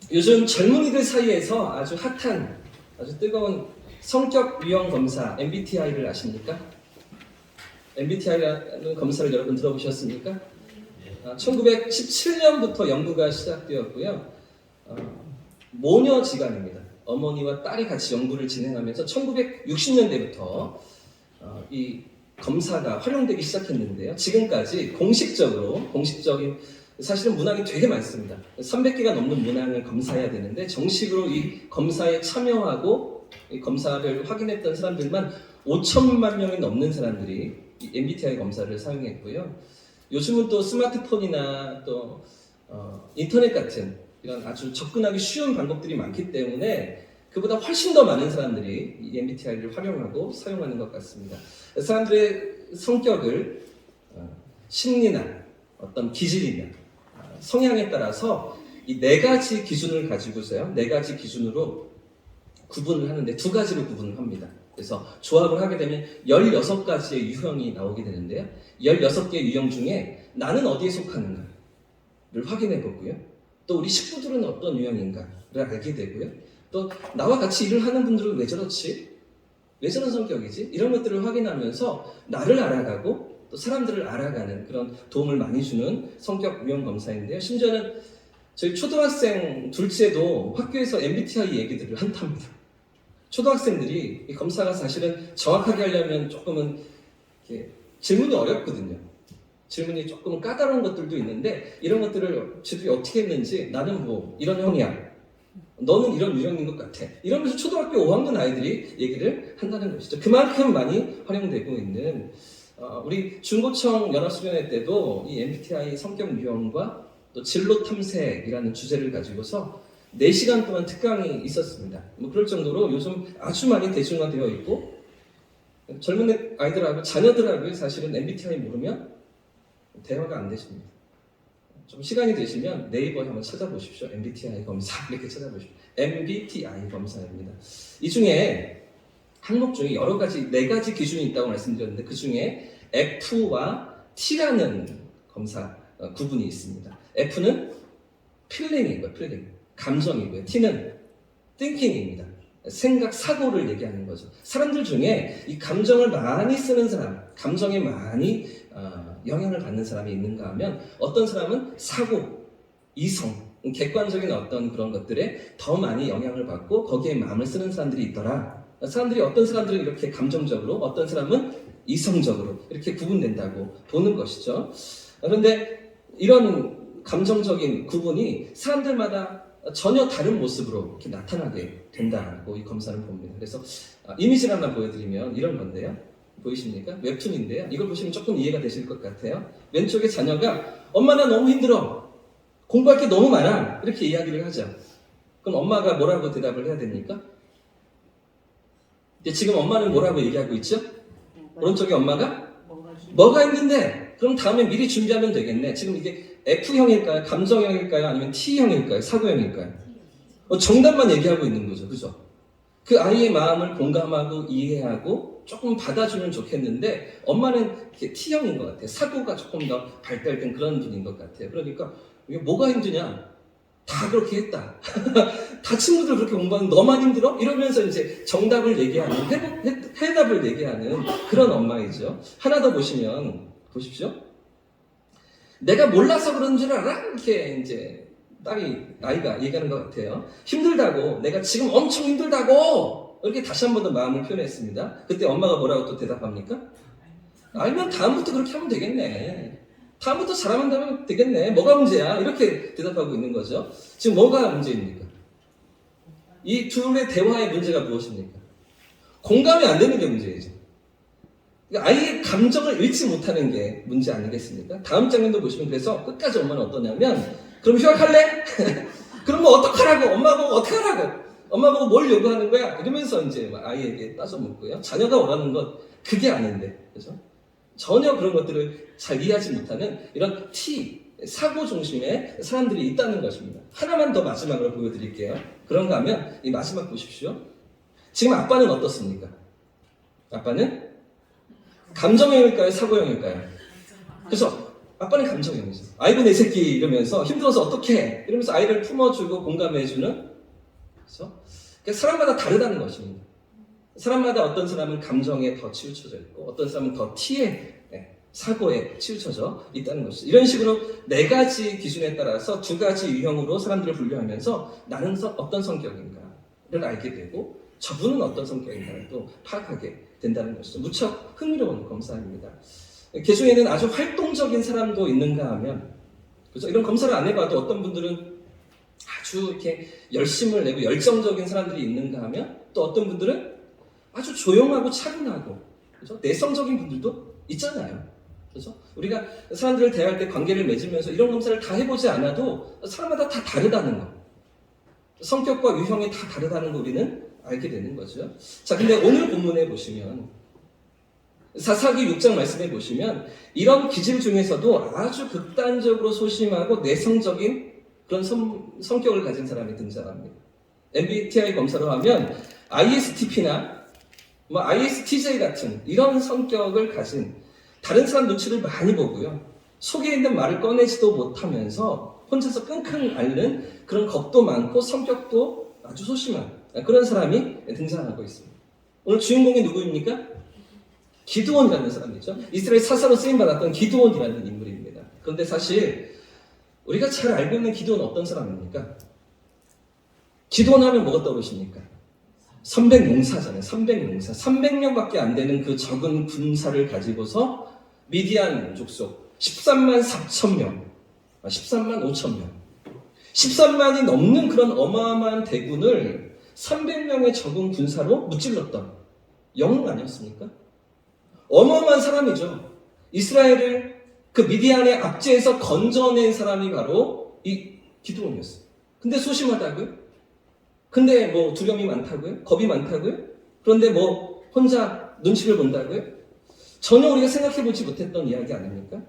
요즘 젊은이들 사이에서 아주 핫한, 아주 뜨거운 성격 유형 검사 MBTI를 아십니까? MBTI라는 검사를 여러분 들어보셨습니까? 1917년부터 연구가 시작되었고요. 모녀지간입니다. 어머니와 딸이 같이 연구를 진행하면서 1960년대부터 이 검사가 활용되기 시작했는데요. 지금까지 공식적인 사실은 문항이 되게 많습니다. 300개가 넘는 문항을 검사해야 되는데 정식으로 이 검사에 참여하고 이 검사를 확인했던 사람들만 5천만 명이 넘는 사람들이 이 MBTI 검사를 사용했고요. 요즘은 또 스마트폰이나 또 인터넷 같은 이런 아주 접근하기 쉬운 방법들이 많기 때문에 그보다 훨씬 더 많은 사람들이 이 MBTI를 활용하고 사용하는 것 같습니다. 사람들의 성격을 심리나 어떤 기질이나 성향에 따라서 이 네 가지 기준을 가지고서요. 네 가지 기준으로 구분을 하는데 두 가지로 구분을 합니다. 그래서 조합을 하게 되면 16가지의 유형이 나오게 되는데요. 16개의 유형 중에 나는 어디에 속하는가를 확인해 보고요. 또 우리 식구들은 어떤 유형인가를 알게 되고요. 또 나와 같이 일을 하는 분들은 왜 저렇지? 왜 저런 성격이지? 이런 것들을 확인하면서 나를 알아가고 또 사람들을 알아가는 그런 도움을 많이 주는 성격 유형 검사인데요. 심지어는 저희 초등학생 둘째도 학교에서 MBTI 얘기들을 한답니다. 초등학생들이 이 검사가 사실은 정확하게 하려면 조금은 질문이 어렵거든요. 질문이 조금 까다로운 것들도 있는데 이런 것들을 지들이 어떻게 했는지 나는 뭐 이런 형이야. 너는 이런 유형인 것 같아. 이러면서 초등학교 5학년 아이들이 얘기를 한다는 것이죠. 그만큼 많이 활용되고 있는 우리 중고청 연합수련회 때도 이 MBTI 성격 유형과 또 진로 탐색이라는 주제를 가지고서 4시간 동안 특강이 있었습니다. 뭐 그럴 정도로 요즘 아주 많이 대중화되어 있고 젊은 아이들하고 자녀들하고 사실은 MBTI 모르면 대화가 안 되십니다. 좀 시간이 되시면 네이버에 한번 찾아보십시오. MBTI 검사 이렇게 찾아보십시오. MBTI 검사입니다. 이 중에 항목 중에 여러 가지 4가지 기준이 있다고 말씀드렸는데 그 중에 F와 T라는 검사 구분이 있습니다. F는 필링이고요. 필링. 감정이고요. T는 thinking입니다. 생각, 사고를 얘기하는 거죠. 사람들 중에 이 감정을 많이 쓰는 사람, 감정에 많이 영향을 받는 사람이 있는가 하면 어떤 사람은 사고, 이성, 객관적인 어떤 그런 것들에 더 많이 영향을 받고 거기에 마음을 쓰는 사람들이 있더라. 사람들이 어떤 사람들은 이렇게 감정적으로, 어떤 사람은 이성적으로 이렇게 구분된다고 보는 것이죠. 그런데 이런 감정적인 구분이 사람들마다 전혀 다른 모습으로 이렇게 나타나게 된다고 이 검사는 봅니다. 그래서 이미지를 하나 보여드리면 이런 건데요. 보이십니까? 웹툰인데요. 이걸 보시면 조금 이해가 되실 것 같아요. 왼쪽에 자녀가 엄마 나 너무 힘들어. 공부할 게 너무 많아. 이렇게 이야기를 하죠. 그럼 엄마가 뭐라고 대답을 해야 됩니까? 지금 엄마는 뭐라고 얘기하고 있죠? 오른쪽에 엄마가 뭐가 힘든데? 그럼 다음에 미리 준비하면 되겠네. 지금 이게 F형일까요? 감정형일까요? 아니면 T형일까요? 사고형일까요? 정답만 얘기하고 있는 거죠. 그죠? 그 아이의 마음을 공감하고 이해하고 조금 받아주면 좋겠는데 엄마는 T형인 것 같아요. 사고가 조금 더 발달된 그런 분인 것 같아요. 그러니까 이게 뭐가 힘드냐? 다 그렇게 했다. 다 친구들 그렇게 공부하는 너만 힘들어? 이러면서 이제 정답을 얘기하는, 해답을 얘기하는 그런 엄마이죠. 하나 더 보십시오. 내가 몰라서 그런 줄 알아? 이렇게 이제 아이가 얘기하는 것 같아요. 힘들다고, 내가 지금 엄청 힘들다고! 이렇게 다시 한 번 더 마음을 표현했습니다. 그때 엄마가 뭐라고 또 대답합니까? 알면 다음부터 그렇게 하면 되겠네. 다음부터 잘하면 되면 되겠네. 뭐가 문제야? 이렇게 대답하고 있는 거죠. 지금 뭐가 문제입니까? 이 둘의 대화의 문제가 무엇입니까? 공감이 안 되는 게 문제이죠. 그러니까 아이의 감정을 읽지 못하는 게 문제 아니겠습니까? 다음 장면도 보시면 그래서 끝까지 엄마는 어떠냐면 그럼 휴학할래? 그럼 뭐 어떡하라고? 엄마 보고 어떡하라고? 엄마 보고 뭘 요구하는 거야? 이러면서 이제 아이에게 따져 묻고요. 자녀가 원하는 것 그게 아닌데, 그죠? 전혀 그런 것들을 잘 이해하지 못하는 이런 사고 중심의 사람들이 있다는 것입니다. 하나만 더 마지막으로 보여드릴게요. 그런가 하면 이 마지막 보십시오. 지금 아빠는 어떻습니까? 아빠는 감정형일까요? 사고형일까요? 그래서 아빠는 감정형이죠. 아이고 내 새끼 이러면서 힘들어서 어떡해 이러면서 아이를 품어주고 공감해주는, 그렇죠? 그러니까 사람마다 다르다는 것입니다. 사람마다 어떤 사람은 감정에 더 치우쳐져 있고 어떤 사람은 더 티에, 사고에 치우쳐져 있다는 것이죠. 이런 식으로 네 가지 기준에 따라서 두 가지 유형으로 사람들을 분류하면서 나는 어떤 성격인가를 알게 되고 저분은 어떤 성격인가를 또 파악하게 된다는 것이죠. 무척 흥미로운 검사입니다. 개중에는 아주 활동적인 사람도 있는가 하면, 그렇죠? 이런 검사를 안 해봐도 어떤 분들은 아주 이렇게 열심을 내고 열정적인 사람들이 있는가 하면 또 어떤 분들은 아주 조용하고 차분하고, 그렇죠? 내성적인 분들도 있잖아요. 그렇죠? 우리가 사람들을 대할 때 관계를 맺으면서 이런 검사를 다 해보지 않아도 사람마다 다 다르다는 거, 성격과 유형이 다 다르다는 거 우리는 알게 되는 거죠. 자, 근데 오늘 본문에 보시면 사사기 6장 말씀해 보시면 이런 기질 중에서도 아주 극단적으로 소심하고 내성적인 그런 성격을 가진 사람이 등장합니다. MBTI 검사로 하면 ISTP나 ISTJ 같은 이런 성격을 가진, 다른 사람 눈치를 많이 보고요, 속에 있는 말을 꺼내지도 못하면서 혼자서 끙끙 앓는 그런 겁도 많고 성격도 아주 소심한 그런 사람이 등장하고 있습니다. 오늘 주인공이 누구입니까? 기드온이라는 사람이죠. 이스라엘 사사로 쓰임받았던 기드온이라는 인물입니다. 그런데 사실 우리가 잘 알고 있는 기드온은 어떤 사람입니까? 기드온 하면 뭐가 떠오르십니까? 선백용사잖아요. 선백용사. 300명밖에 안 되는 그 적은 군사를 가지고서 미디안 족속 13만 4천 명, 13만 5천 명, 13만이 넘는 그런 어마어마한 대군을 300명의 적은 군사로 무찔렀던 영웅 아니었습니까? 어마어마한 사람이죠. 이스라엘을 그 미디안의 압제에서 건져낸 사람이 바로 이 기드온이었어요. 근데 소심하다고요? 근데 뭐 두려움이 많다고요? 겁이 많다고요? 그런데 뭐 혼자 눈치를 본다고요? 전혀 우리가 생각해보지 못했던 이야기 아닙니까?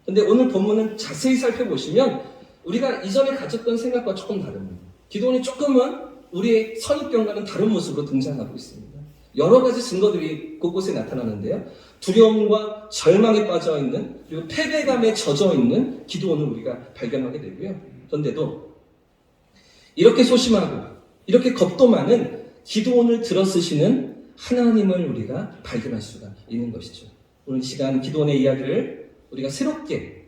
근데 오늘 본문은 자세히 살펴보시면 우리가 이전에 가졌던 생각과 조금 다릅니다. 기드온이 조금은 우리의 선입견과는 다른 모습으로 등장하고 있습니다. 여러 가지 증거들이 곳곳에 나타나는데요. 두려움과 절망에 빠져 있는, 그리고 패배감에 젖어 있는 기드온을 우리가 발견하게 되고요. 그런데도 이렇게 소심하고 이렇게 겁도 많은 기드온을 들어쓰시는 하나님을 우리가 발견할 수가 있는 것이죠. 오늘 이 시간 기드온의 이야기를 우리가 새롭게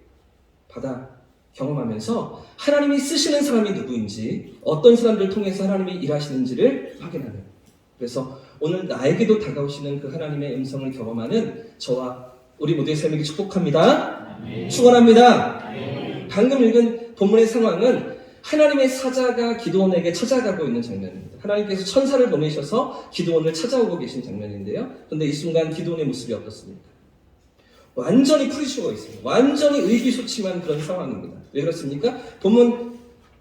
받아 경험하면서 하나님이 쓰시는 사람이 누구인지, 어떤 사람들을 통해서 하나님이 일하시는지를 확인하는, 그래서 오늘 나에게도 다가오시는 그 하나님의 음성을 경험하는 저와 우리 모두의 삶이길 축복합니다. 축원합니다. 방금 읽은 본문의 상황은 하나님의 사자가 기드온에게 찾아가고 있는 장면입니다. 하나님께서 천사를 보내셔서 기드온을 찾아오고 계신 장면인데요. 그런데 이 순간 기드온의 모습이 어떻습니까? 완전히 풀이 죽어 있습니다. 완전히 의기소침한 그런 상황입니다. 왜 그렇습니까? 본문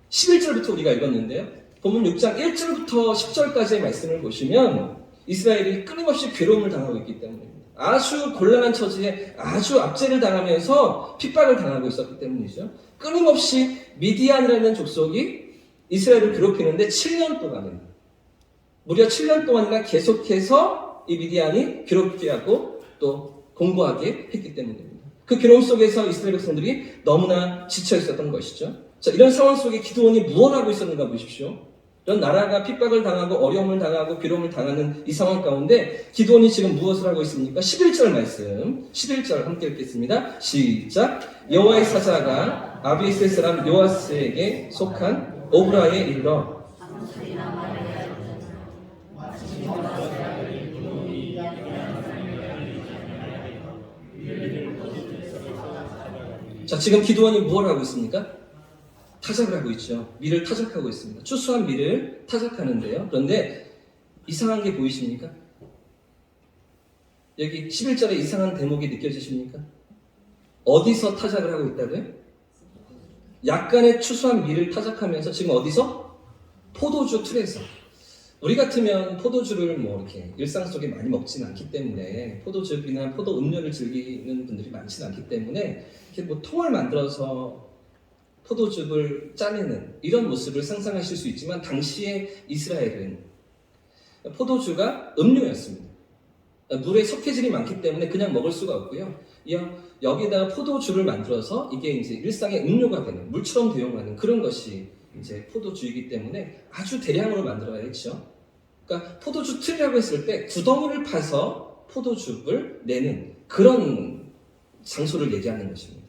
11절부터 우리가 읽었는데요. 본문 6장 1절부터 10절까지의 말씀을 보시면 이스라엘이 끊임없이 괴로움을 당하고 있기 때문입니다. 아주 곤란한 처지에 아주 압제를 당하면서 핍박을 당하고 있었기 때문이죠. 끊임없이 미디안이라는 족속이 이스라엘을 괴롭히는데 7년 동안은, 무려 7년 동안이나 계속해서 이 미디안이 괴롭게 하고 또 공고하게 했기 때문입니다. 그 괴로움 속에서 이스라엘 백성들이 너무나 지쳐 있었던 것이죠. 자, 이런 상황 속에 기드온이 무엇을 하고 있었는가 보십시오. 이런 나라가 핍박을 당하고 어려움을 당하고 괴로움을 당하는 이 상황 가운데 기드온이 지금 무엇을 하고 있습니까? 11절 말씀, 11절 함께 읽겠습니다. 시작. 여호와의 사자가 아비에셀 사람 요아스에게 속한 오브라에 이르러 자, 지금 기드온이 무엇을 하고 있습니까? 타작을 하고 있죠. 밀을 타작하고 있습니다. 추수한 밀을 타작하는데요. 그런데 이상한 게 보이십니까? 여기 11절에 이상한 대목이 느껴지십니까? 어디서 타작을 하고 있다고요? 약간의 추수한 밀을 타작하면서 지금 어디서? 포도주 틀에서. 우리 같으면 포도주를 뭐 이렇게 일상 속에 많이 먹지는 않기 때문에, 포도즙이나 포도 음료를 즐기는 분들이 많지는 않기 때문에 이렇게 뭐 통을 만들어서 포도즙을 짜내는 이런 모습을 상상하실 수 있지만 당시에 이스라엘은 포도주가 음료였습니다. 물에 석회질이 많기 때문에 그냥 먹을 수가 없고요. 여기다가 포도주를 만들어서 이게 이제 일상의 음료가 되는, 물처럼 대용하는 그런 것이 이제 포도주이기 때문에 아주 대량으로 만들어야겠죠. 그러니까 포도주 틀이라고 했을 때 구덩이를 파서 포도주를 내는 그런 장소를 얘기하는 것입니다.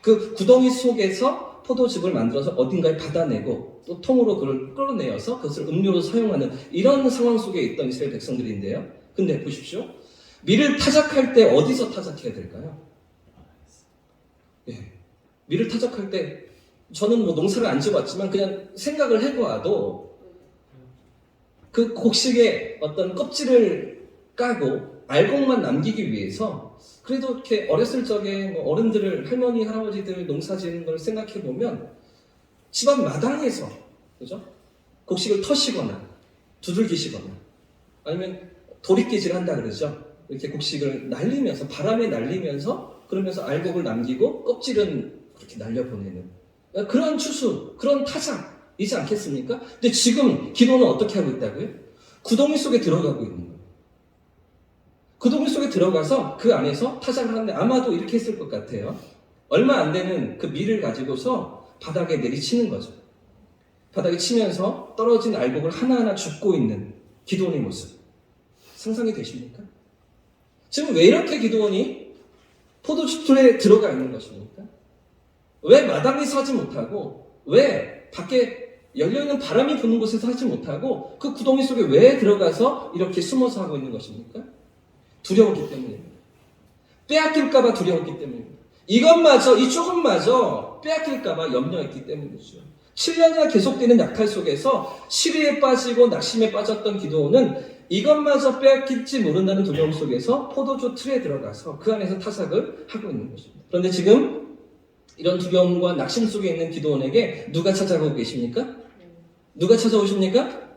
그 구덩이 속에서 포도즙을 만들어서 어딘가에 받아내고 또 통으로 그걸 끌어내어서 그것을 음료로 사용하는 이런 상황 속에 있던 이스라엘 백성들인데요. 근데 보십시오. 밀을 타작할 때 어디서 타작해야 될까요? 예. 밀을 타작할 때 저는 뭐 농사를 안 지어봤지만 그냥 생각을 해보아도 그 곡식의 어떤 껍질을 까고 알곡만 남기기 위해서 그래도 이렇게 어렸을 적에 뭐 어른들을 할머니 할아버지들 농사 지는 걸 생각해 보면 집안 마당에서 그죠? 곡식을 터시거나 두들기시거나 아니면 도리깨질 한다 그러죠. 이렇게 곡식을 날리면서 바람에 날리면서 그러면서 알곡을 남기고 껍질은 그렇게 날려보내는 그런 추수, 그런 타작이지 않겠습니까? 근데 지금 기도는 어떻게 하고 있다고요? 구덩이 속에 들어가고 있는 거예요. 구덩이 속에 들어가서 그 안에서 타작을 하는데 아마도 이렇게 했을 것 같아요. 얼마 안 되는 그 밀을 가지고서 바닥에 내리치는 거죠. 바닥에 치면서 떨어진 알곡을 하나하나 줍고 있는 기도원의 모습. 상상이 되십니까? 지금 왜 이렇게 기도원이 포도주틀에 들어가 있는 것입니까? 왜 마당에서 하지 못하고 왜 밖에 열려있는 바람이 부는 곳에서 하지 못하고 그 구덩이 속에 왜 들어가서 이렇게 숨어서 하고 있는 것입니까? 두려웠기 때문입니다. 빼앗길까봐 두려웠기 때문입니다. 이것마저, 이 조금마저 빼앗길까봐 염려했기 때문이죠. 7년이나 계속되는 약탈 속에서 시리에 빠지고 낙심에 빠졌던 기도원은 이것마저 빼앗길지 모른다는 두려움 속에서 포도주 틀에 들어가서 그 안에서 타작을 하고 있는 것입니다. 그런데 지금 이런 두려움과 낙심 속에 있는 기도원에게 누가 찾아오고 계십니까? 누가 찾아오십니까?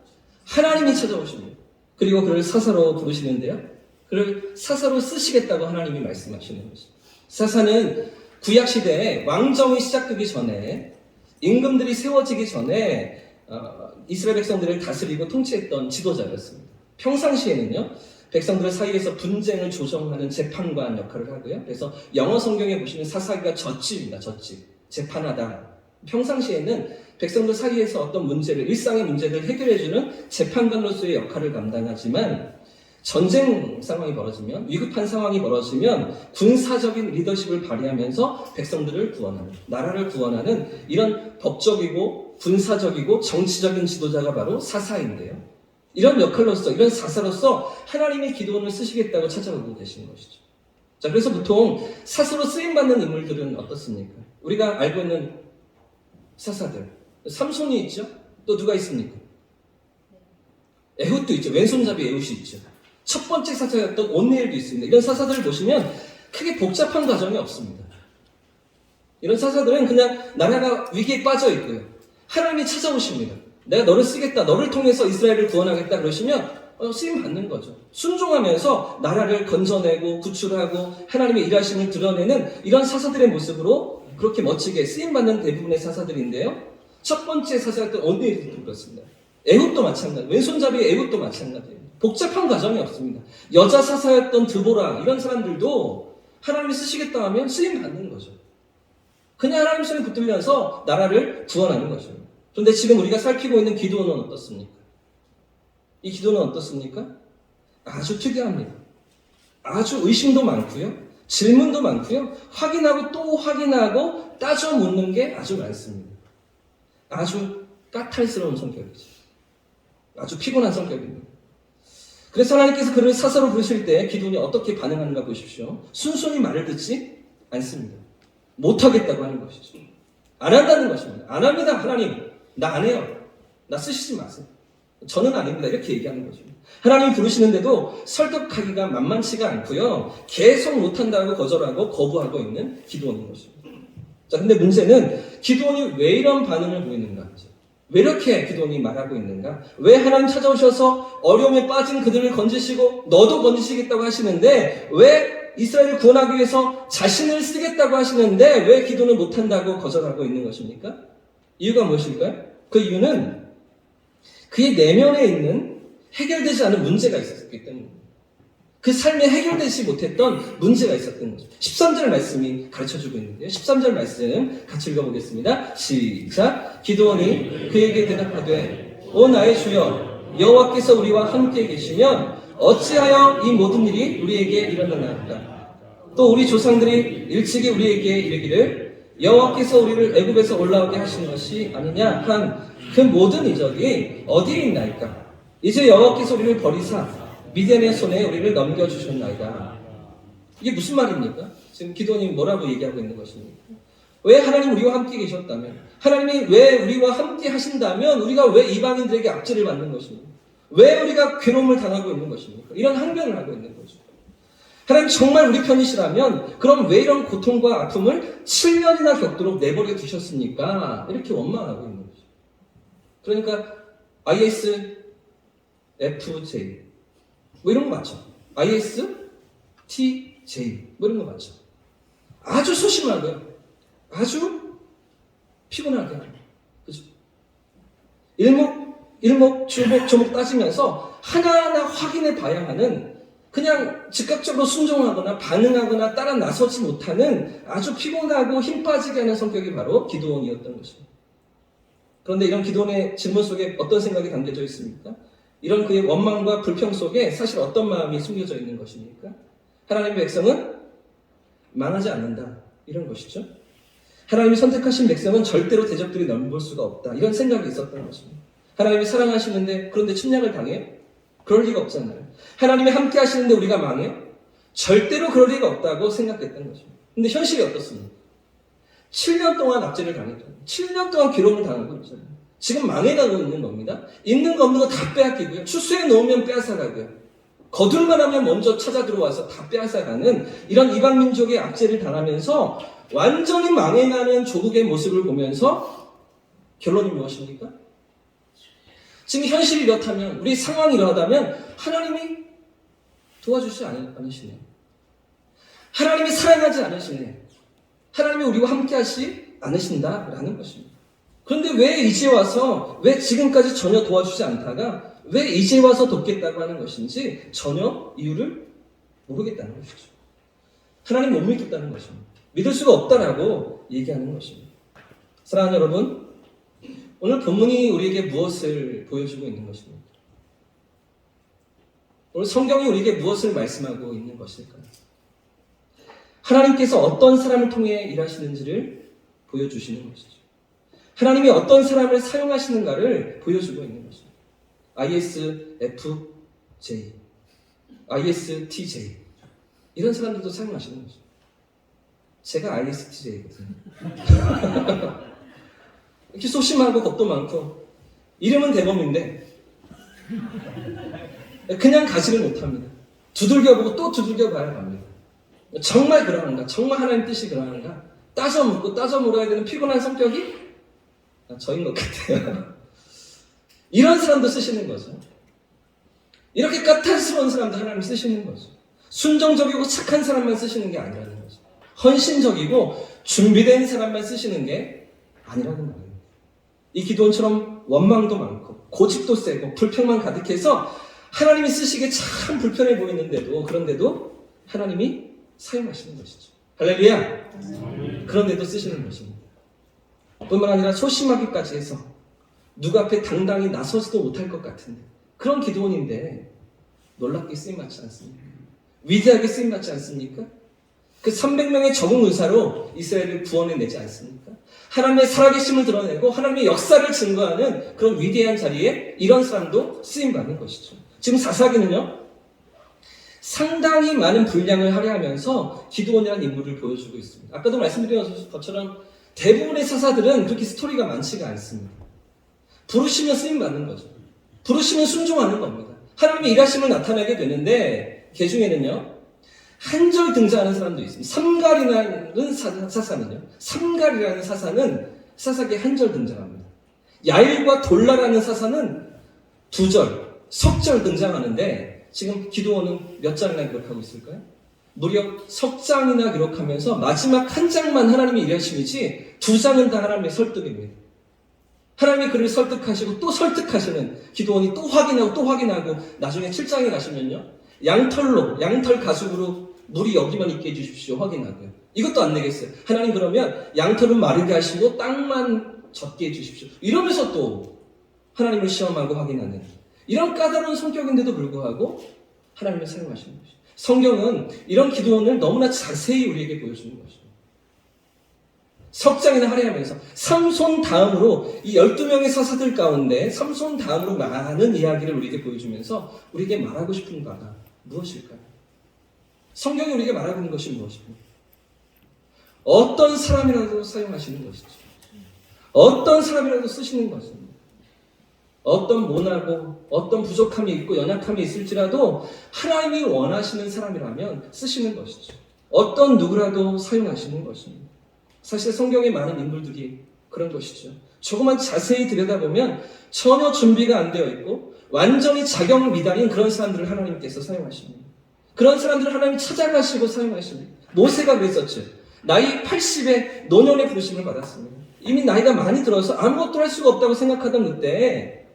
하나님이 찾아오십니다. 그리고 그를 사사로 부르시는데요. 그를 사사로 쓰시겠다고 하나님이 말씀하시는 것입니다. 사사는 구약시대에 왕정이 시작되기 전에 임금들이 세워지기 전에 이스라엘 백성들을 다스리고 통치했던 지도자였습니다. 평상시에는요. 백성들 사이에서 분쟁을 조정하는 재판관 역할을 하고요. 그래서 영어 성경에 보시면 사사기가 젖지입니다. 젖지. 재판하다. 평상시에는 백성들 사이에서 어떤 문제를, 일상의 문제를 해결해주는 재판관으로서의 역할을 감당하지만 전쟁 상황이 벌어지면, 위급한 상황이 벌어지면 군사적인 리더십을 발휘하면서 백성들을 구원하는, 나라를 구원하는 이런 법적이고 군사적이고 정치적인 지도자가 바로 사사인데요. 이런 역할로서, 이런 사사로서 하나님의 기도원을 쓰시겠다고 찾아오고 계신 것이죠. 자, 그래서 보통 사사로 쓰임받는 인물들은 어떻습니까? 우리가 알고 있는 사사들. 삼손이 있죠? 또 누가 있습니까? 에훗도 있죠. 왼손잡이 에훗이 있죠. 첫 번째 사사였던 온니엘도 있습니다. 이런 사사들을 보시면 크게 복잡한 과정이 없습니다. 이런 사사들은 그냥 나라가 위기에 빠져 있고요. 하나님이 찾아오십니다. 내가 너를 쓰겠다. 너를 통해서 이스라엘을 구원하겠다. 그러시면 쓰임 받는 거죠. 순종하면서 나라를 건져내고 구출하고 하나님의 일하심을 드러내는 이런 사사들의 모습으로 그렇게 멋지게 쓰임 받는 대부분의 사사들인데요. 첫 번째 사사였던 온니엘도 그렇습니다. 에훗도 마찬가지. 왼손잡이의 에훗도 마찬가지예요. 복잡한 과정이 없습니다. 여자 사사였던 드보라 이런 사람들도 하나님이 쓰시겠다 하면 쓰임 받는 거죠. 그냥 하나님 손에 붙들면서 나라를 구원하는 거죠. 그런데 지금 우리가 살피고 있는 기도는 어떻습니까? 이 기도는 어떻습니까? 아주 특이합니다. 아주 의심도 많고요. 질문도 많고요. 확인하고 또 확인하고 따져 묻는 게 아주 많습니다. 아주 까탈스러운 성격이죠. 아주 피곤한 성격입니다. 그래서 하나님께서 그를 사사로 부르실 때 기도원이 어떻게 반응하는가 보십시오. 순순히 말을 듣지 않습니다. 못하겠다고 하는 것이죠. 안 한다는 것입니다. 안 합니다. 하나님. 나 안 해요. 나 쓰시지 마세요. 저는 아닙니다. 이렇게 얘기하는 거죠. 하나님 부르시는데도 설득하기가 만만치가 않고요. 계속 못한다고 거절하고 거부하고 있는 기도원인 것입니다. 자, 근데 문제는 기도원이 왜 이런 반응을 보이는가 하죠. 왜 이렇게 기도원이 말하고 있는가? 왜 하나님 찾아오셔서 어려움에 빠진 그들을 건지시고 너도 건지시겠다고 하시는데 왜 이스라엘을 구원하기 위해서 자신을 쓰겠다고 하시는데 왜 기도는 못한다고 거절하고 있는 것입니까? 이유가 무엇일까요? 그 이유는 그의 내면에 있는 해결되지 않은 문제가 있었기 때문입니다. 그 삶에 해결되지 못했던 문제가 있었던 거죠. 13절 말씀이 가르쳐주고 있는데요. 13절 말씀 같이 읽어보겠습니다. 시작. 기드온이 그에게 대답하되 오 나의 주여 여호와께서 우리와 함께 계시면 어찌하여 이 모든 일이 우리에게 일어나나이까. 또 우리 조상들이 일찍이 우리에게 이르기를 여호와께서 우리를 애굽에서 올라오게 하신 것이 아니냐 한 그 모든 이적이 어디에 있나이까. 이제 여호와께서 우리를 버리사 미디안의 손에 우리를 넘겨주셨나이다. 이게 무슨 말입니까? 지금 기도원이 뭐라고 얘기하고 있는 것입니까? 왜 하나님 우리와 함께 계셨다면, 하나님이 왜 우리와 함께 하신다면 우리가 왜 이방인들에게 압제를 받는 것입니까? 왜 우리가 괴로움을 당하고 있는 것입니까? 이런 항변을 하고 있는 거죠. 하나님 정말 우리 편이시라면 그럼 왜 이런 고통과 아픔을 7년이나 겪도록 내버려 두셨습니까? 이렇게 원망하고 있는 거죠. 그러니까 ISFJ 뭐 이런 거 맞죠? ISTJ 뭐 이런 거 맞죠? 아주 소심하게, 아주 피곤하게, 그죠? 일목, 조목 따지면서 하나하나 확인해 봐야 하는, 그냥 즉각적으로 순종하거나 반응하거나 따라 나서지 못하는 아주 피곤하고 힘 빠지게 하는 성격이 바로 기드온이었던 것입니다. 그런데 이런 기드온의 질문 속에 어떤 생각이 담겨져 있습니까? 이런 그의 원망과 불평 속에 사실 어떤 마음이 숨겨져 있는 것입니까? 하나님의 백성은 망하지 않는다. 이런 것이죠. 하나님이 선택하신 백성은 절대로 대적들이 넘볼 수가 없다. 이런 생각이 있었던 것입니다. 하나님이 사랑하시는데 그런데 침략을 당해요? 그럴 리가 없잖아요. 하나님이 함께 하시는데 우리가 망해요? 절대로 그럴 리가 없다고 생각했던 것입니다. 근데 현실이 어떻습니까? 7년 동안 압제를 당했잖아요. 7년 동안 괴로움을 당하고 있잖아요. 지금 망해가고 있는 겁니다. 있는 거 없는 거 다 빼앗기고요. 추수해 놓으면 빼앗아가고요. 거둘만 하면 먼저 찾아 들어와서 다 빼앗아가는 이런 이방 민족의 압제를 당하면서 완전히 망해가는 조국의 모습을 보면서 결론이 무엇입니까? 지금 현실이 이렇다면, 우리 상황이 이러하다면 하나님이 도와주지 않으시네요. 하나님이 사랑하지 않으시네요. 하나님이 우리와 함께 하지 않으신다라는 것입니다. 그런데 왜 이제 와서, 왜 지금까지 전혀 도와주지 않다가 왜 이제 와서 돕겠다고 하는 것인지 전혀 이유를 모르겠다는 것이죠. 하나님 못 믿겠다는 것입니다. 믿을 수가 없다라고 얘기하는 것입니다. 사랑하는 여러분, 오늘 본문이 우리에게 무엇을 보여주고 있는 것입니까? 오늘 성경이 우리에게 무엇을 말씀하고 있는 것일까요? 하나님께서 어떤 사람을 통해 일하시는지를 보여주시는 것이죠. 하나님이 어떤 사람을 사용하시는가를 보여주고 있는 것입니다. ISFJ, ISTJ 이런 사람들도 사용하시는 거죠. 제가 ISTJ거든요. 이렇게 소심하고 겁도 많고 이름은 대범인데 그냥 가지를 못합니다. 두들겨보고 또 두들겨봐야 합니다. 정말 그러한가? 정말 하나님 뜻이 그러한가? 따져 묻고 따져 물어야 되는 피곤한 성격이 저인 것 같아요. 이런 사람도 쓰시는 거죠. 이렇게 까탈스러운 사람도 하나님 쓰시는 거죠. 순종적이고 착한 사람만 쓰시는 게 아니라는 거죠. 헌신적이고 준비된 사람만 쓰시는 게 아니라는 말이에요. 이 기도원처럼 원망도 많고 고집도 세고 불평만 가득해서 하나님이 쓰시기에 참 불편해 보이는데도, 그런데도 하나님이 사용하시는 것이죠. 할렐루야! 그런데도 쓰시는 것입니다. 뿐만 아니라 소심하기까지 해서 누구 앞에 당당히 나서지도 못할 것 같은데 그런 기도원인데 놀랍게 쓰임받지 않습니까? 위대하게 쓰임받지 않습니까? 그 300명의 적응 의사로 이스라엘을 구원해내지 않습니까? 하나님의 살아계심을 드러내고 하나님의 역사를 증거하는 그런 위대한 자리에 이런 사람도 쓰임받는 것이죠. 지금 사사기는요, 상당히 많은 분량을 할애하면서 기드온이라는 인물을 보여주고 있습니다. 아까도 말씀드린 것처럼 대부분의 사사들은 그렇게 스토리가 많지가 않습니다. 부르시면 쓰임받는 거죠. 부르시면 순종하는 겁니다. 하나님의 일하심을 나타내게 되는데 그 중에는요, 한 절 등장하는 사람도 있습니다. 삼갈이라는 사사는요, 삼갈이라는 사사는 사사기에 한 절 등장합니다. 야일과 돌라라는 사사는 2절, 석절 등장하는데 지금 기도원은 몇 장이나 기록하고 있을까요? 무려 석 장이나 기록하면서 마지막 한 장만 하나님의 일하심이지 2장은 다 하나님의 설득입니다. 하나님이 그를 설득하시고 또 설득하시는, 기도원이 또 확인하고 또 확인하고 나중에 7장에 가시면요, 양털 가죽으로 물이 여기만 있게 해주십시오. 확인하고요. 이것도 안 되겠어요. 하나님 그러면 양털은 마르게 하시고 땅만 젖게 해주십시오. 이러면서 또 하나님을 시험하고 확인하는 이런 까다로운 성격인데도 불구하고 하나님을 사용하시는 것이죠. 성경은 이런 기도원을 너무나 자세히 우리에게 보여주는 것입니다. 석장이나 할애하면서 삼손 다음으로 이 12명의 사사들 가운데 삼손 다음으로 많은 이야기를 우리에게 보여주면서 우리에게 말하고 싶은 바가 무엇일까요? 성경이 우리에게 말하고 있는 것이 무엇입니까? 어떤 사람이라도 사용하시는 것이죠. 어떤 사람이라도 쓰시는 것입니다. 어떤 모나고 어떤 부족함이 있고 연약함이 있을지라도 하나님이 원하시는 사람이라면 쓰시는 것이죠. 어떤 누구라도 사용하시는 것입니다. 사실 성경에 많은 인물들이 그런 것이죠. 조금만 자세히 들여다보면 전혀 준비가 안 되어 있고 완전히 자격 미달인 그런 사람들을 하나님께서 사용하십니다. 그런 사람들을 하나님이 찾아가시고 사용하십니다. 모세가 그랬었죠. 나이 80에 노년의 부르심을 받았습니다. 이미 나이가 많이 들어서 아무것도 할 수가 없다고 생각하던 그때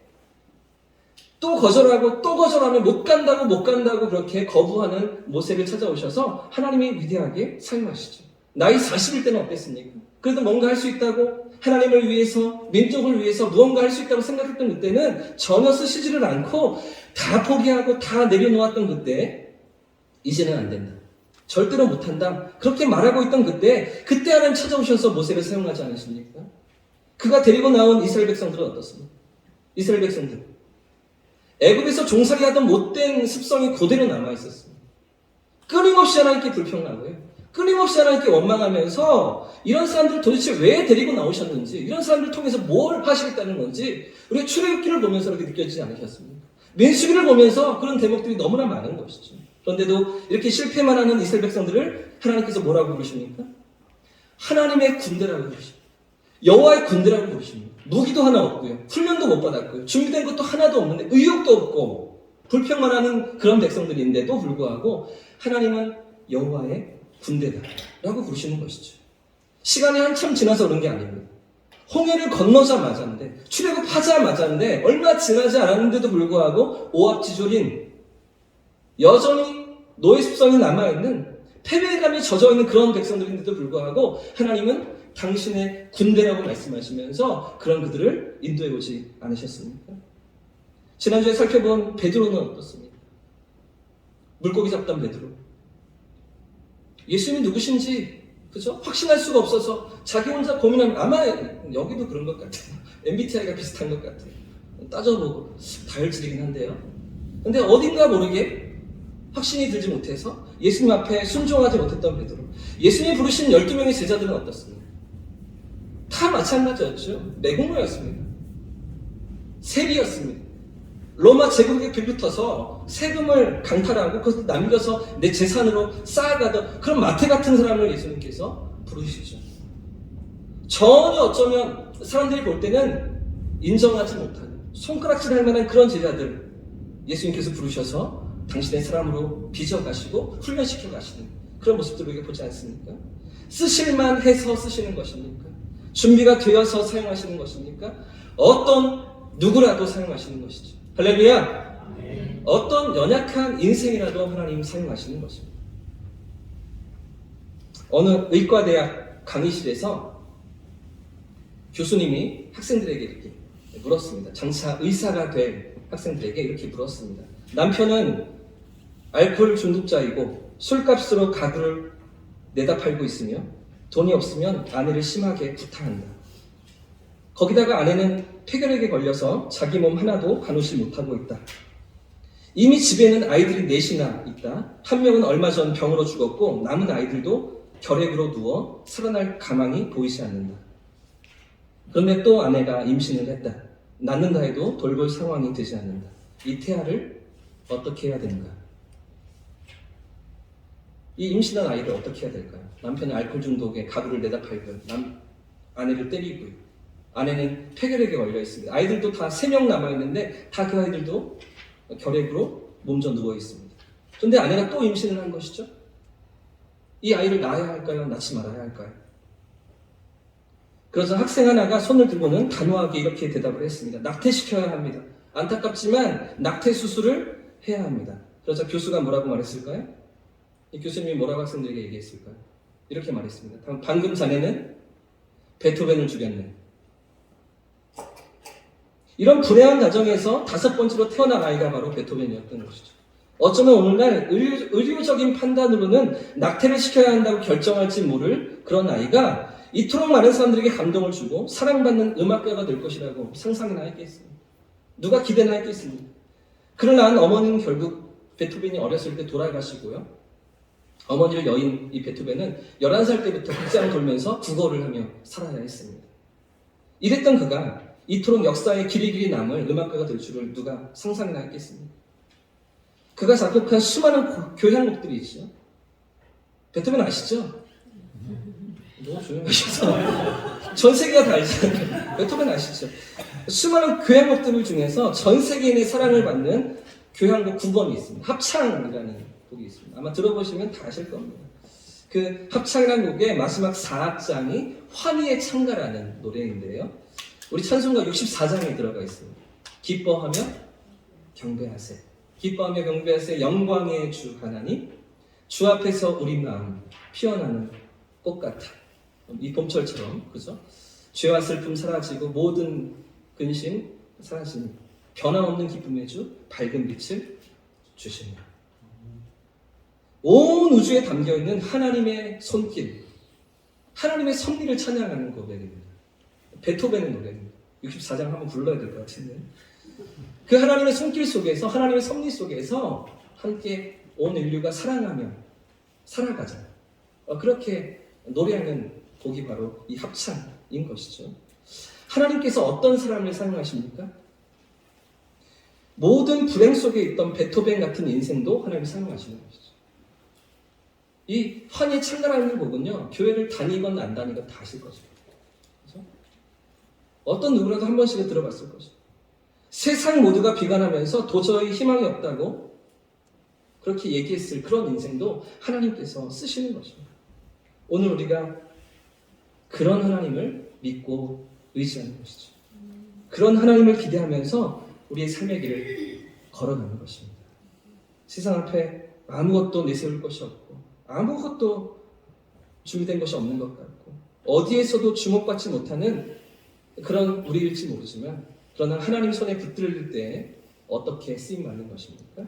또 거절하고 또 거절하면 못 간다고 그렇게 거부하는 모세를 찾아오셔서 하나님이 위대하게 사용하시죠. 나이 40일 때는 어땠습니까? 그래도 뭔가 할 수 있다고 하나님을 위해서 민족을 위해서 무언가 할 수 있다고 생각했던 그때는 전혀 쓰시지를 않고 다 포기하고 다 내려놓았던 그때 이제는 안 된다. 절대로 못한다. 그렇게 말하고 있던 그때 하나님 찾아오셔서 모세를 사용하지 않으십니까? 그가 데리고 나온 이스라엘 백성들은 어떻습니까? 이스라엘 백성들 애굽에서 종살이 하던 못된 습성이 그대로 남아있었습니다. 끊임없이 하나님께 불평하고요. 끊임없이 하나님께 원망하면서 이런 사람들을 도대체 왜 데리고 나오셨는지, 이런 사람들을 통해서 뭘 하시겠다는 건지 우리가 출애굽기를 보면서 그렇게 느껴지지 않으셨습니까? 민수기를 보면서 그런 대목들이 너무나 많은 것이죠. 그런데도 이렇게 실패만 하는 이스라엘 백성들을 하나님께서 뭐라고 부르십니까? 하나님의 군대라고 부르십니다. 여호와의 군대라고 부르십니다. 무기도 하나 없고요. 훈련도 못 받았고요. 준비된 것도 하나도 없는데 의욕도 없고 불평만 하는 그런 백성들인데도 불구하고 하나님은 여호와의 군대다라고 부르시는 것이죠. 시간이 한참 지나서 그런 게 아닙니다. 홍해를 건너자마자인데 출애굽하자마자인데 얼마 지나지 않았는데도 불구하고 오합지졸인 여전히 노예 습성이 남아있는 패배감이 젖어있는 그런 백성들인데도 불구하고 하나님은 당신의 군대라고 말씀하시면서 그런 그들을 인도해 오지 않으셨습니까? 지난주에 살펴본 베드로는 어떻습니까? 물고기 잡던 베드로. 예수님이 누구신지 그죠? 확신할 수가 없어서 자기 혼자 고민하면 아마 여기도 그런 것 같아요. MBTI가 비슷한 것 같아요. 따져보고 다혈질이긴 한데요. 근데 어딘가 모르게 확신이 들지 못해서 예수님 앞에 순종하지 못했던 베드로. 예수님이 부르신 12명의 제자들은 어떻습니까? 다 마찬가지였죠. 매국노였습니다. 세리였습니다. 로마 제국에 빌붙어서 세금을 강탈하고 그것을 남겨서 내 재산으로 쌓아가던 그런 마태 같은 사람을 예수님께서 부르시죠. 전혀 어쩌면 사람들이 볼 때는 인정하지 못하는 손가락질할 만한 그런 제자들 예수님께서 부르셔서 당신의 사람으로 빚어가시고 훈련시켜 가시는 그런 모습들을 우리가 보지 않습니까? 쓰실만 해서 쓰시는 것입니까? 준비가 되어서 사용하시는 것입니까? 어떤 누구라도 사용하시는 것이죠. 할렐루야! 어떤 연약한 인생이라도 하나님 사용하시는 것입니다. 어느 의과대학 강의실에서 교수님이 학생들에게 이렇게 물었습니다. 장차 의사가 될 학생들에게 이렇게 물었습니다. 남편은 알코올 중독자이고 술값으로 가구를 내다 팔고 있으며 돈이 없으면 아내를 심하게 구타한다. 거기다가 아내는 폐결핵에 걸려서 자기 몸 하나도 가누지 못하고 있다. 이미 집에는 아이들이 넷이나 있다. 한 명은 얼마 전 병으로 죽었고 남은 아이들도 결핵으로 누워 살아날 가망이 보이지 않는다. 그런데 또 아내가 임신을 했다. 낳는다 해도 돌볼 상황이 되지 않는다. 이 태아를 어떻게 해야 되는가? 이 임신한 아이를 어떻게 해야 될까요? 남편은 알코올 중독에 가구를 내다 팔고요. 아내를 때리고요. 아내는 폐결핵에 걸려 있습니다. 아이들도 다 3명 남아있는데 다 그 아이들도 결핵으로 몸져 누워 있습니다. 그런데 아내가 또 임신을 한 것이죠. 이 아이를 낳아야 할까요? 낳지 말아야 할까요? 그래서 학생 하나가 손을 들고는 단호하게 이렇게 대답을 했습니다. 낙태시켜야 합니다. 안타깝지만 낙태 수술을 해야 합니다. 그러자 교수가 뭐라고 말했을까요? 이 교수님이 뭐라고 학생들에게 얘기했을까요? 이렇게 말했습니다. 방금 자네는 베토벤을 죽였네. 이런 불행한 가정에서 5번째로 태어난 아이가 바로 베토벤이었던 것이죠. 어쩌면 오늘날 의료적인 판단으로는 낙태를 시켜야 한다고 결정할지 모를 그런 아이가 이토록 많은 사람들에게 감동을 주고 사랑받는 음악가가 될 것이라고 상상이나 했겠습니까? 누가 기대나 했겠습니까? 그러나 어머니는 결국 베토벤이 어렸을 때 돌아가시고요. 어머니를 여인 이 베토벤은 11살 때부터 극장을 돌면서 국어를 하며 살아야 했습니다. 이랬던 그가 이토록 역사에 길이길이 남을 음악가가 될 줄을 누가 상상이나 했겠습니까? 그가 작곡한 수많은 교향곡들이 있죠. 베토벤 아시죠? 너무 조용하셔서 전 세계가 다 알잖아요. 베토벤 아시죠? 수많은 교향곡들 중에서 전 세계인의 사랑을 받는 교향곡 9번이 있습니다. 합창이라는 곡이 있습니다. 아마 들어보시면 다 아실 겁니다. 그 합창이라는 곡의 마지막 4악장이 환희의 창가라는 노래인데요. 우리 찬송가 64장에 들어가 있습니다. 기뻐하며 경배하세. 기뻐하며 경배하세. 영광의 주 하나님. 주 앞에서 우리 마음 피어나는 꽃 같아. 이 봄철처럼, 그죠? 죄와 슬픔 사라지고 모든 근심 사라지니 변함없는 기쁨의 주 밝은 빛을 주시며 온 우주에 담겨있는 하나님의 손길, 하나님의 섭리를 찬양하는 고백입니다. 베토벤의 노래입니다. 64장 한번 불러야 될 것 같은데 그 하나님의 손길 속에서, 하나님의 섭리 속에서 함께 온 인류가 사랑하며 살아가자. 그렇게 노래하는 곡이 바로 이 합창인 것이죠. 하나님께서 어떤 사람을 사용하십니까? 모든 불행 속에 있던 베토벤 같은 인생도 하나님이 사용하시는 것이죠. 이 환희 창가라는 곡은요, 교회를 다니건 안 다니건 다 아실 것입니다. 그렇죠? 어떤 누구라도 한 번씩은 들어봤을 것입니다. 세상 모두가 비관하면서 도저히 희망이 없다고 그렇게 얘기했을 그런 인생도 하나님께서 쓰시는 것입니다. 오늘 우리가 그런 하나님을 믿고 의지하는 것이죠. 그런 하나님을 기대하면서 우리의 삶의 길을 걸어가는 것입니다. 세상 앞에 아무것도 내세울 것이 없고 아무것도 준비된 것이 없는 것 같고 어디에서도 주목받지 못하는 그런 우리일지 모르지만 그러나 하나님 손에 붙들릴 때 어떻게 쓰임받는 것입니까?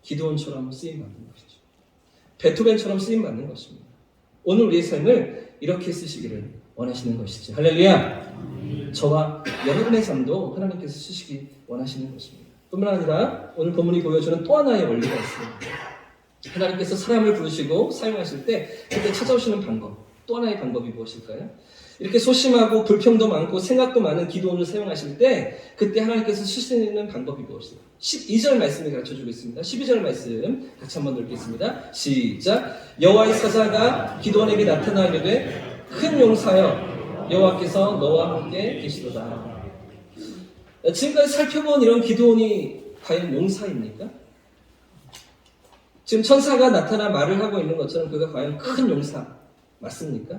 기드온처럼 쓰임받는 것이죠. 베토벤처럼 쓰임받는 것입니다. 오늘 우리의 삶을 이렇게 쓰시기를 원하시는 것이죠. 할렐루야! 저와 여러분의 삶도 하나님께서 쓰시기 원하시는 것입니다. 뿐만 아니라 오늘 본문이 보여주는 또 하나의 원리가 있습니다. 하나님께서 사람을 부르시고 사용하실 때 그때 찾아오시는 방법, 또 하나의 방법이 무엇일까요? 이렇게 소심하고 불평도 많고 생각도 많은 기드온을 사용하실 때 그때 하나님께서 쓰시는 방법이 무엇일까요? 12절 말씀을 가르쳐주고 있습니다. 12절 말씀 같이 한번 읽겠습니다. 시작! 여호와의 사자가 기드온에게 나타나게 큰 용사여 여호와께서 너와 함께 계시도다. 지금까지 살펴본 이런 기드온이 과연 용사입니까? 지금 천사가 나타나 말을 하고 있는 것처럼 그가 과연 큰 용사 맞습니까?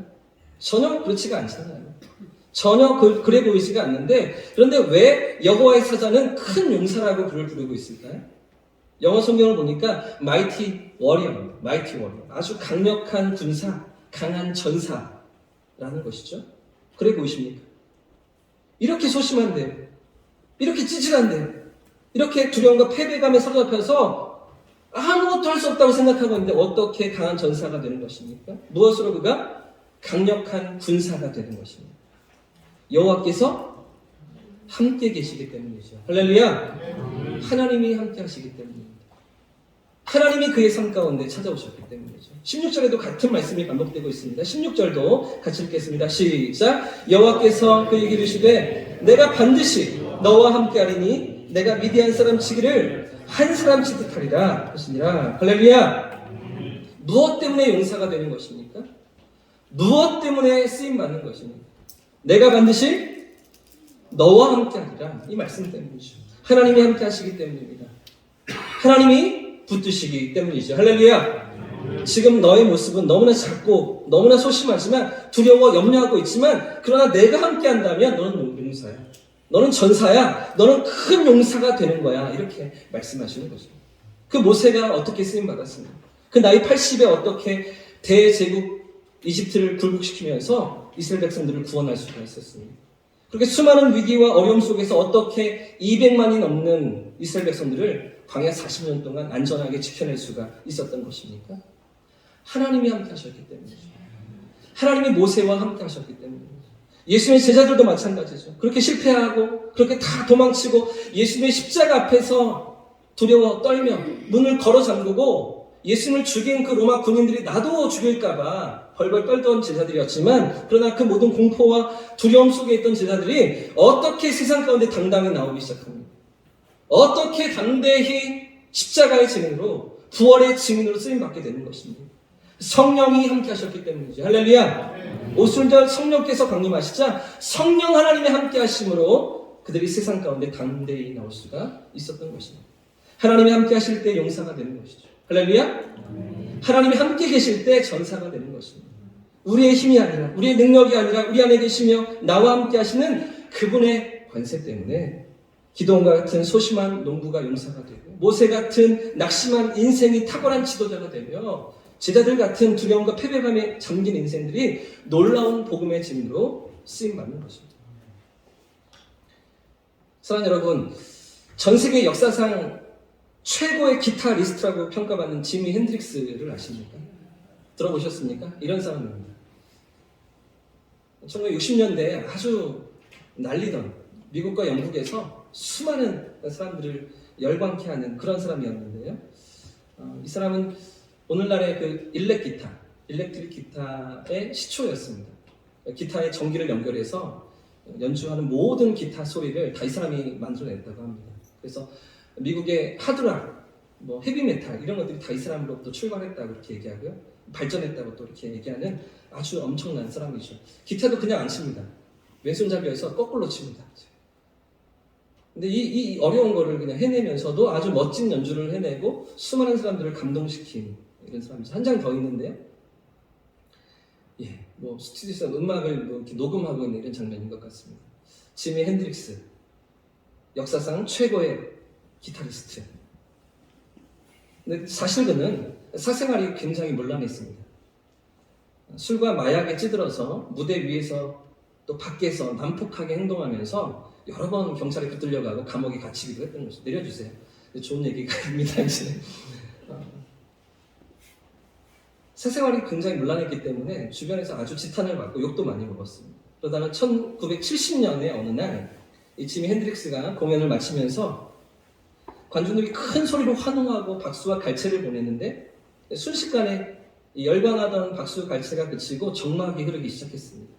전혀 그렇지가 않잖아요. 전혀 그래 보이지가 않는데 그런데 왜 여호와의 사자는 큰 용사라고 그를 부르고 있을까요? 영어 성경을 보니까 mighty warrior, mighty warrior, 아주 강력한 군사, 강한 전사라는 것이죠. 그래 보이십니까? 이렇게 소심한데, 이렇게 찌질한데, 이렇게 두려움과 패배감에 사로잡혀서 아무것도 할 수 없다고 생각하고 있는데 어떻게 강한 전사가 되는 것입니까? 무엇으로 그가 강력한 군사가 되는 것입니다. 여호와께서 함께 계시기 때문이죠. 할렐루야! 하나님이 함께 하시기 때문입니다. 하나님이 그의 삶 가운데 찾아오셨기 때문이죠. 16절에도 같은 말씀이 반복되고 있습니다. 16절도 같이 읽겠습니다. 시작! 여호와께서 그에게 이르시되 내가 반드시 너와 함께 하리니 내가 미디안 사람 치기를 한 사람 치듯 하리라 하시니라. 할렐루야! 무엇 때문에 용사가 되는 것입니까? 무엇 때문에 쓰임받는 것입니까? 내가 반드시 너와 함께 하리라. 이 말씀 때문이죠. 하나님이 함께 하시기 때문입니다. 하나님이 붙드시기 때문이죠. 할렐루야! 지금 너의 모습은 너무나 작고 너무나 소심하지만 두려워 염려하고 있지만 그러나 내가 함께 한다면 너는 용사야. 너는 전사야. 너는 큰 용사가 되는 거야. 이렇게 말씀하시는 거죠. 그 모세가 어떻게 쓰임받았습니까? 그 나이 80에 어떻게 대제국 이집트를 굴복시키면서 이스라엘 백성들을 구원할 수가 있었습니까? 그렇게 수많은 위기와 어려움 속에서 어떻게 200만이 넘는 이스라엘 백성들을 광야 40년 동안 안전하게 지켜낼 수가 있었던 것입니까? 하나님이 함께 하셨기 때문이죠. 하나님이 모세와 함께 하셨기 때문입니다. 예수님의 제자들도 마찬가지죠. 그렇게 실패하고 그렇게 다 도망치고 예수님의 십자가 앞에서 두려워 떨며 문을 걸어 잠그고 예수님을 죽인 그 로마 군인들이 나도 죽일까봐 벌벌 떨던 제자들이었지만, 그러나 그 모든 공포와 두려움 속에 있던 제자들이 어떻게 세상 가운데 당당히 나오기 시작합니다. 어떻게 담대히 십자가의 증인으로, 부활의 증인으로 쓰임받게 되는 것입니다. 성령이 함께 하셨기 때문이죠. 할렐루야. 오순절 성령께서 강림하시자 성령 하나님의 함께 하심으로 그들이 세상 가운데 담대히 나올 수가 있었던 것입니다. 하나님이 함께 하실 때 용사가 되는 것이죠. 할렐루야. 하나님이 함께 계실 때 전사가 되는 것입니다. 우리의 힘이 아니라, 우리의 능력이 아니라 우리 안에 계시며 나와 함께 하시는 그분의 관세 때문에 기도원과 같은 소심한 농부가 용사가 되고, 모세 같은 낙심한 인생이 탁월한 지도자가 되며, 제자들 같은 두려움과 패배감에 잠긴 인생들이 놀라운 복음의 증인으로 쓰임받는 것입니다. 사랑하는 여러분, 전 세계 역사상 최고의 기타리스트라고 평가받는 지미 핸드릭스를 아십니까? 들어보셨습니까? 이런 사람입니다. 1960년대에 아주 날리던 미국과 영국에서 수많은 사람들을 열광케 하는 그런 사람이었는데요. 이 사람은 오늘날의 그 일렉트릭 기타의 시초였습니다. 기타에 전기를 연결해서 연주하는 모든 기타 소리를 다 이 사람이 만들어냈다고 합니다. 그래서 미국의 하드락, 헤비메탈 이런 것들이 다 이 사람으로부터 출발했다고 이렇게 얘기하고요. 발전했다고 또 이렇게 얘기하는 아주 엄청난 사람이죠. 기타도 그냥 안 칩니다. 왼손잡이에서 거꾸로 칩니다. 근데 이 어려운 거를 그냥 해내면서도 아주 멋진 연주를 해내고 수많은 사람들을 감동시킨 이런 사람이죠. 한 장 더 있는데요. 스튜디오에서 음악을 이렇게 녹음하고 있는 이런 장면인 것 같습니다. 지미 핸드릭스, 역사상 최고의 기타리스트. 근데 사실 그는 사생활이 굉장히 문란했습니다. 술과 마약에 찌들어서 무대 위에서 또 밖에서 난폭하게 행동하면서 여러 번 경찰에 붙들려가고 감옥에 갇히기도 했던 것이죠. 내려주세요. 좋은 얘기가 아닙니다. 이제. 사생활이 굉장히 문란했기 때문에 주변에서 아주 지탄을 받고 욕도 많이 먹었습니다. 그러다가 1970년에 어느 날 이 지미 핸드릭스가 공연을 마치면서 관중들이 큰 소리로 환호하고 박수와 갈채를 보냈는데 순식간에 열광하던 박수 갈채가 그치고 정막이 흐르기 시작했습니다.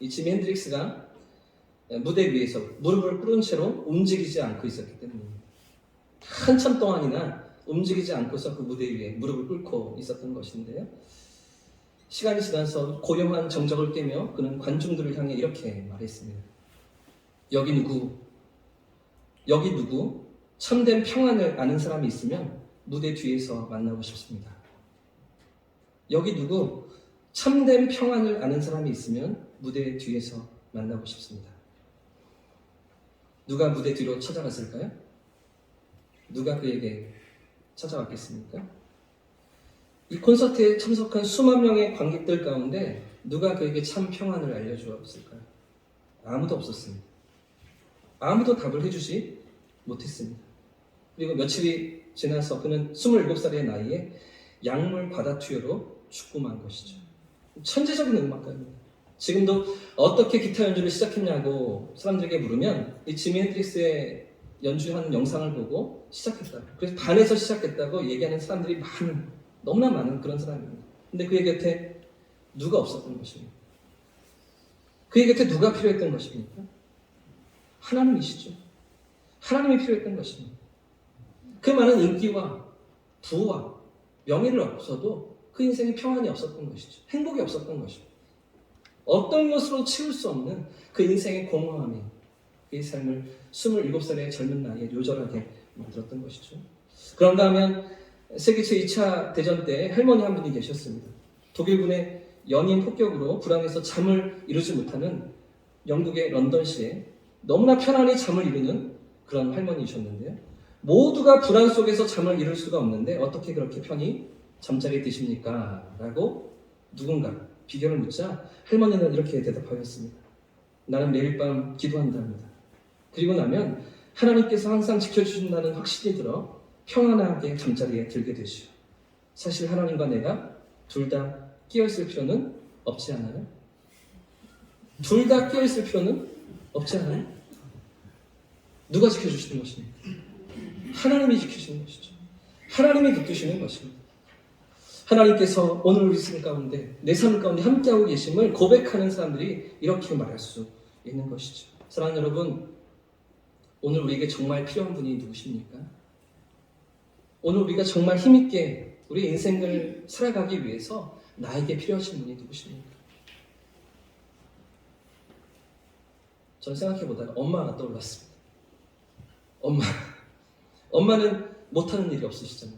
이 지미 핸드릭스가 무대 위에서 무릎을 꿇은 채로 움직이지 않고 있었기 때문입니다. 한참 동안이나 움직이지 않고서 그 무대 위에 무릎을 꿇고 있었던 것인데요. 시간이 지나서 고요한 정적을 깨며 그는 관중들을 향해 이렇게 말했습니다. 여기 누구 참된 평안을 아는 사람이 있으면 무대 뒤에서 만나고 싶습니다. 여기 누구 참된 평안을 아는 사람이 있으면 무대 뒤에서 만나고 싶습니다. 누가 무대 뒤로 찾아갔을까요? 누가 그에게 찾아왔겠습니까? 이 콘서트에 참석한 수만 명의 관객들 가운데 누가 그에게 참 평안을 알려주었을까요? 아무도 없었습니다. 아무도 답을 해주지 못했습니다. 그리고 며칠이 지나서 그는 27살의 나이에 약물 과다 투여로 죽고 만 것이죠. 천재적인 음악가입니다. 지금도 어떻게 기타 연주를 시작했냐고 사람들에게 물으면 이 지미 핸드릭스의 연주하는 영상을 보고 시작했다고, 그래서 반에서 시작했다고 얘기하는 사람들이 너무나 많은 그런 사람입니다. 근데 그의 곁에 누가 없었던 것입니까? 그의 곁에 누가 필요했던 것입니까? 하나님이시죠. 하나님이 필요했던 것입니다. 그 많은 인기와 부와 명예를 없어도 그 인생에 평안이 없었던 것이죠. 행복이 없었던 것이죠. 어떤 것으로 채울 수 없는 그 인생의 공허함이 그의 삶을 27살의 젊은 나이에 요절하게 만들었던 것이죠. 그런가 하면 세계 제2차 대전 때 할머니 한 분이 계셨습니다. 독일군의 연인 폭격으로 불안해서 잠을 이루지 못하는 영국의 런던시에 너무나 편안히 잠을 이루는 그런 할머니이셨는데요. 모두가 불안 속에서 잠을 이룰 수가 없는데 어떻게 그렇게 편히 잠자리에 드십니까? 라고 누군가 비결을 묻자 할머니는 이렇게 대답하였습니다. 나는 매일 밤 기도한답니다. 그리고 나면 하나님께서 항상 지켜주신다는 확신이 들어 평안하게 잠자리에 들게 되죠. 사실 하나님과 내가 둘 다 끼어있을 필요는 없지 않아요? 둘 다 끼어있을 필요는 없지 않아요? 누가 지켜주시는 것입니까? 하나님이 지키시는 것이죠. 하나님이 붙드시는 것입니다. 하나님께서 오늘 우리 삶 가운데, 내 삶 가운데 함께하고 계심을 고백하는 사람들이 이렇게 말할 수 있는 것이죠. 사랑하는 여러분, 오늘 우리에게 정말 필요한 분이 누구십니까? 오늘 우리가 정말 힘있게 우리 인생을 살아가기 위해서 나에게 필요하신 분이 누구십니까? 저는 생각해보다가 엄마가 떠올랐습니다. 엄마는 못하는 일이 없으시잖아요.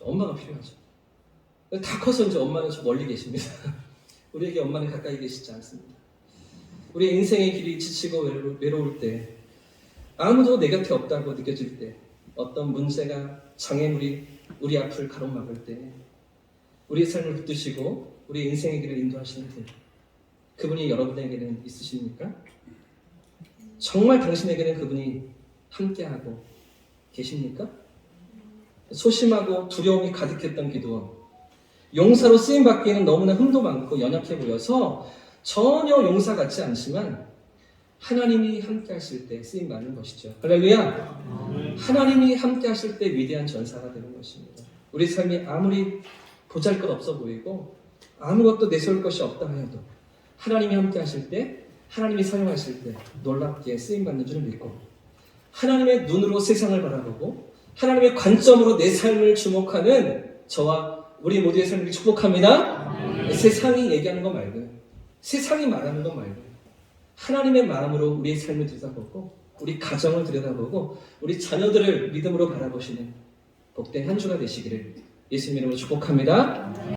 엄마가 필요하죠. 다 커서 이제 엄마는 좀 멀리 계십니다. 우리에게 엄마는 가까이 계시지 않습니다. 우리 인생의 길이 지치고 외로울 때, 아무도 내 곁에 없다고 느껴질 때, 어떤 문제가 장애물이 우리 앞을 가로막을 때, 우리의 삶을 붙드시고 우리 인생의 길을 인도하시는 분, 그분이 여러분에게는 있으십니까? 정말 당신에게는 그분이 함께하고 계십니까? 소심하고 두려움이 가득했던 기도원, 용사로 쓰임받기에는 너무나 흠도 많고 연약해 보여서 전혀 용사 같지 않지만 하나님이 함께 하실 때 쓰임받는 것이죠. 할렐루야! 하나님이 함께 하실 때 위대한 전사가 되는 것입니다. 우리 삶이 아무리 보잘것없어 보이고 아무것도 내세울 것이 없다 하여도 하나님이 함께 하실 때, 하나님이 사용하실 때 놀랍게 쓰임받는 줄을 믿고 하나님의 눈으로 세상을 바라보고 하나님의 관점으로 내 삶을 주목하는 저와 우리 모두의 삶을 축복합니다. 세상이 얘기하는 거 말고요. 세상이 말하는 거 말고요. 하나님의 마음으로 우리의 삶을 들여다보고 우리 가정을 들여다보고 우리 자녀들을 믿음으로 바라보시는 복된 한 주가 되시기를 예수님 이름으로 축복합니다.